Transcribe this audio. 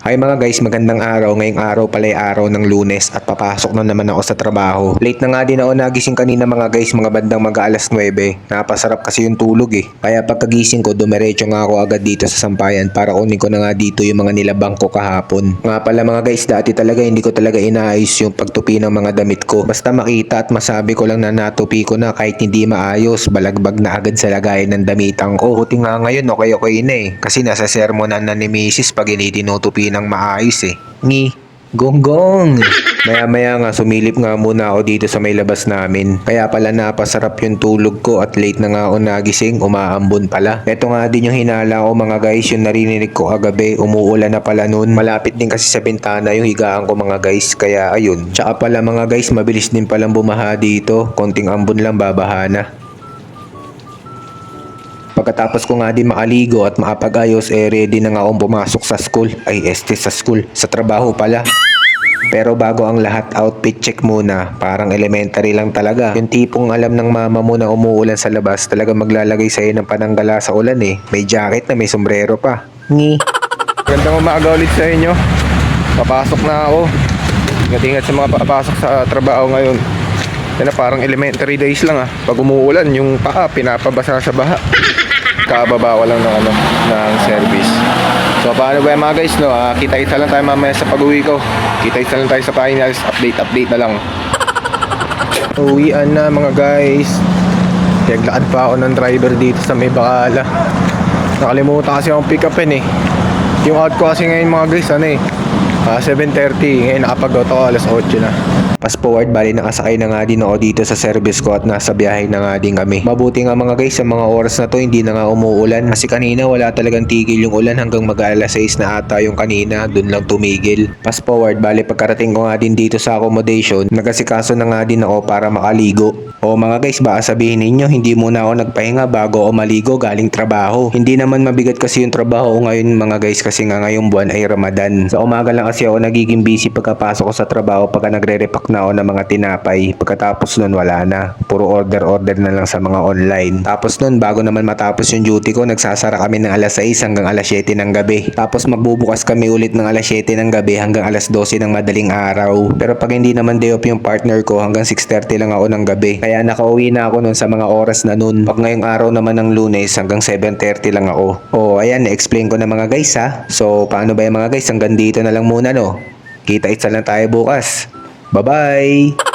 Hi mga guys, magandang araw. Ngayong araw pala ay araw ng Lunes at papasok na naman ako sa trabaho. Late na nga din ako nagising kanina mga guys, mga bandang mag-aalas 9. Napasarap kasi yung tulog eh. Kaya pagkagising ko, dumiretso nga ako agad dito sa sampayan para kunin ko na nga dito yung mga nilabang ko kahapon. Nga pala mga guys, dati talaga hindi ko talaga inaayos yung pagtupi ng mga damit ko. Basta makita at masabi ko lang na natupi ko na kahit hindi maayos, balagbag na agad sa lagayan ng damitang ko. Buti nga ngayon okay na eh. Kasi nasa sermonan na ni Mrs. pag hindi tinutupi ng maayos eh. Gonggong! Maya-maya nga sumilip nga muna ako dito sa may labas namin. Kaya pala napasarap yung tulog ko at late na nga ako nagising, umaambon pala. Ito nga din yung hinala ko mga guys, yung narinig ko kagabi, umuulan na pala noon. Malapit din kasi sa bintana yung higaan ko mga guys, kaya ayun. Tsaka pala mga guys, mabilis din palang bumaha dito. Konting ambon lang babaha na. Pagkatapos ko nga din makaligo at makapag-ayos, ready na nga akong pumasok sa school. Sa school. Sa trabaho pala. Pero bago ang lahat, outfit check muna. Parang elementary lang talaga. Yung tipong alam ng mama mo na umuulan sa labas, talaga maglalagay sa'yo ng pananggala sa ulan eh. May jacket na may sombrero pa. Gandang umaga ulit sa inyo. Papasok na ako. Ingat-ingat sa mga papasok sa trabaho ngayon. Yan na, parang elementary days lang ah. Pag umuulan, yung paa pinapabasa sa baha. Kababa ko lang ng service. So paano ba mga guys no? Kita-kita lang tayo mamaya sa pag-uwi ko. Kita-kita lang tayo sa finals. Update na lang. Uwian na mga guys. Naglakad pa ako ng driver dito sa may Bacala. Nakalimutan kasi akong pick upin eh. Yung out ko kasi ngayon mga guys 7:30. Ngayon nakapag-out ako alas 8 na. Fast forward, bali nakasakay na nga din ako dito sa service ko at nasa biyahe na nga din kami. Mabuti nga mga guys, sa mga oras na to hindi na nga umuulan. Kasi kanina wala talagang tigil yung ulan hanggang mag-alas 6 na ata yung kanina. Dun lang tumigil. Fast forward, bali pagkarating ko nga din dito sa accommodation, nagasikaso na nga din ako para makaligo. O mga guys, baka sabihin ninyo, hindi muna ako nagpahinga bago ako maligo galing trabaho. Hindi naman mabigat kasi yung trabaho ko ngayon mga guys kasi nga ngayong buwan ay Ramadan. Sa umaga lang kasi ako nagiging busy pagkapasok ko sa trabaho pagka nagre-repack na ako ng mga tinapay. Pagkatapos nun wala na. Puro order na lang sa mga online. Tapos nun bago naman matapos yung duty ko, nagsasara kami ng alas 6 hanggang alas 7 ng gabi. Tapos magbubukas kami ulit ng alas 7 ng gabi hanggang alas 12 ng madaling araw. Pero pag hindi naman day off yung partner ko, hanggang 6:30 lang ako ng gabi. Kaya nakauwi na ako nun sa mga oras na nun. Pag ngayong araw naman ng Lunes, hanggang 7:30 lang ako. Ayan, na-explain ko na mga guys ha. So paano ba yung mga guys, hanggang dito na lang muna no. Kita-itsa lang tayo bukas. Bye-bye!